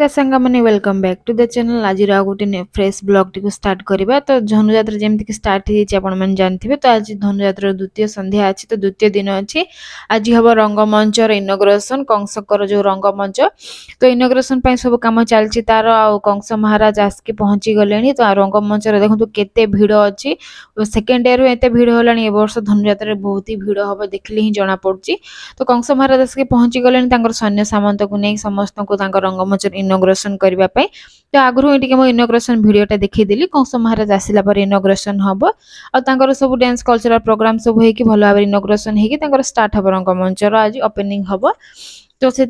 नमस्कार सांगा माने welcome back to the channel. आज गोटे फ्रेश ब्लॉग टी स्टार्ट करवा। तो धनुजात्रा जमीक स्टार्ट हो जानते तो आज धनुजात्रा द्वितीय संध्या अच्छी तो द्वितीय दिन अच्छी। आज हम रंगमंचर इनॉग्रेशन कंसकर जो रंगमंच तो इनॉग्रेशन सब कम चलती तार कंस महाराज आसिक पहुंची गले। तो रंगमंच देखो केते भिड़ अच्छी। सेकेंड डे रु एत भिड़ होगा ए वर्ष धनुजात्रा बहुत ही भिड़ हम देखले ही जना पड़ी। तो कंस महाराज आसिक पहुंची गले सैन्य सामंत को नहीं समस्त को रंगमंच इनॉग्रेशन करबा पई। तो आगु ये मो इनॉग्रेशन वीडियोटा देखीदेली कंस महाराज आसिला पर इनॉग्रेशन हम और सब डांस कल्चरल प्रोग्राम सब होगी भल भाव इनॉग्रेशन होगी स्टार्ट हम रंगमंचर आज ओपनिंग हम। तो से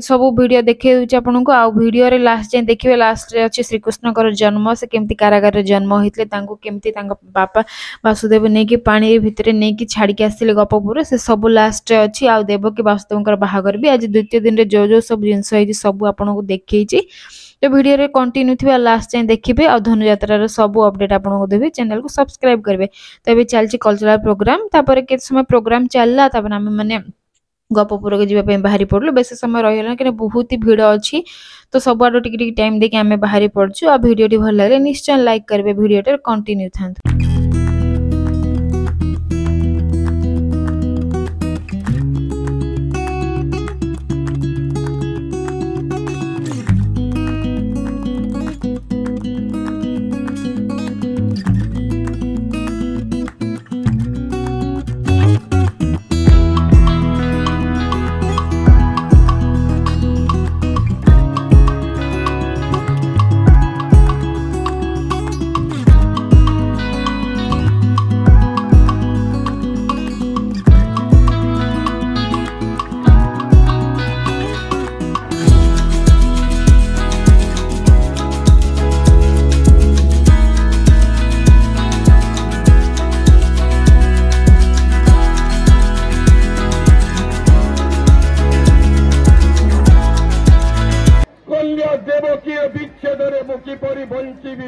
सब वीडियो देखिए आपन को वीडियो रे लास्ट जाए देखिए। लास्ट रे अच्छे श्रीकृष्ण जन्म से केमती कारागार जन्म होते केमती बापा वासुदेव नहीं कि पानी भितर नहीं कि छाड़ी आसते गपपुर से सब लास्ट अच्छी। आ देवकी वासुदेव बाहागर भी आज द्वितीय दिन रे जो जो सब जिनस सब आपन को देखी। तो वीडियो रे कंटिन्यू थी लास्ट जाए देखिए और धनुजात्रार सब अपडेट आपको देवी। चैनल को सब्सक्राइब करेंगे। तो ये चलती कल्चरल प्रोग्राम के समय प्रोग्राम चलला आम मैंने गपपुर के जीवाई बाहरी पड़लु। बेस समय रही कि बहुत ही भिड़ अच्छी। तो सब आड़ टिक टाइम देखिए आम बाहरी पड़चु। आ वीडियो भल लगे निश्चय लाइक करेंगे। वीडियो कंटिन्यू था।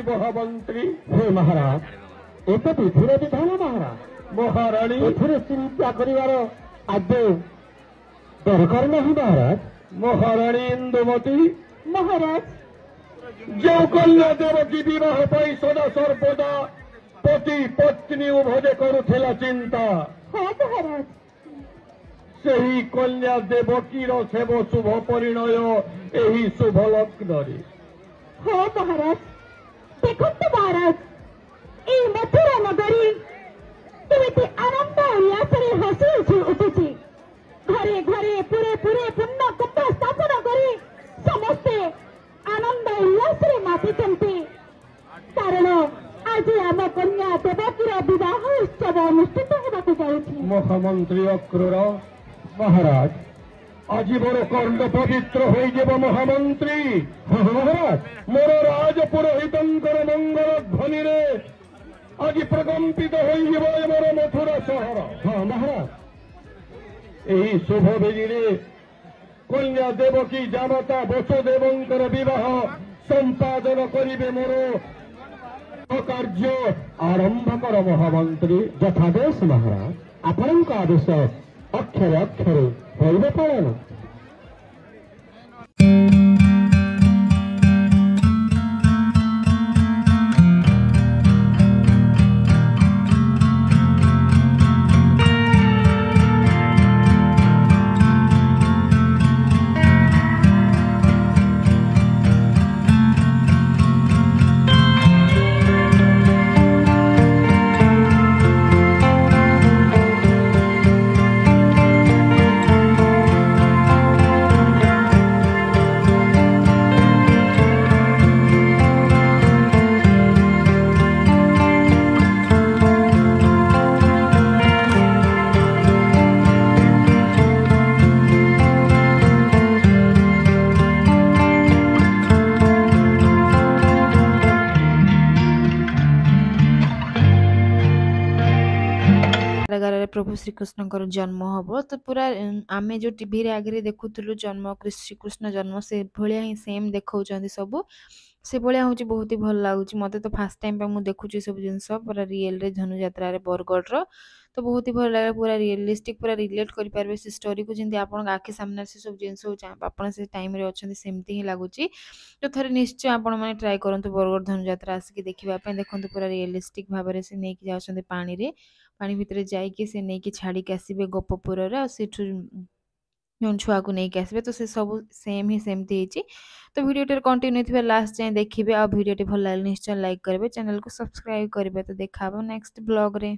महामंत्री हे महाराज एक विधिर विधान महाराज महाराणी चिंता कर आदे दरकार नहीं महाराज। महाराणी इंदुमती महाराज जो कन्या देवकी विवाह पाई सदा सर्वदा पति पत्नी उभय करुला चिंता महाराज से ही कन्या देवकीर सेव शुभ परिणय यही शुभ लग्न महाराज। देखते महाराज ये मथुरा नगरी केमिति आनंद उल्लास हसी उठी उठुची। घरे घरे पूरे पूरे पुण्य कुंभ स्थापन करी समस्ते आनंद उल्लास मातिचंती। कारण आज आम कन्या देवकीर विवाह उत्सव अनुष्ठित होगा जाऊँगी। महामंत्री अक्रूर महाराज आज मोर कर्ण पवित्र हो महामंत्री महाराज मोर राज पुरोहित मंगल ध्वनि आज प्रकंपित हो मोर मथुरा सहर। हाँ महाराज यही शुभ बेदी कन्या देवकी जामता वसुदेव विवाह संपादन करिवे मोर कार्य आरंभ कर महामंत्री। यथादेश महाराज आपण आदेश अक्षरे अक्षरे होइबे पालन। प्रभु श्रीकृष्ण जन्म हम। तो पूरा आम जो टीवी आगे देखुलु जन्म श्रीकृष्ण जन्म से भाया ही सेम देखा सब। से भलिया होची बहुत ही भल लाଗୁଛି मते तो फर्स्ट टाइम पे मु देखुची सब जिंस पूरा रियल रे धनुଯାତ୍ରା रे बरगढ़ रो तो बहुत ही भल लागे पूरा रियलिस्टिक पूरा रिलेट करि पारबे से स्टोरी को जिंदी आपन आखि सामने से सब जिंस हो चाहे आपन से टाइम रे अछंती सेमती ही लागुची तो थरे निश्चय आपन माने ट्राई करंतु बरगढ़ धनुଯାତ୍ରା आसी के देखिबा पे देखंतु पूरा रियलिस्टिक भाबरे से नै कि जाउछंती पानी रे पानी भितरे जाई कि से नै कि छाडी के आसीबे गोपपुर रे आ सेठु छुआ को नहीं आसबे तो से सब सेम ही सेमती ହେଇଛି तो भिडियोटे कंटिन्यू थे लास्ट जाए देखिए आ भिडियोटी भल लागले निश्चय लाइक करेंगे चैनल को सब्सक्राइब करेंगे तो देखा नेक्स्ट ब्लॉग रे।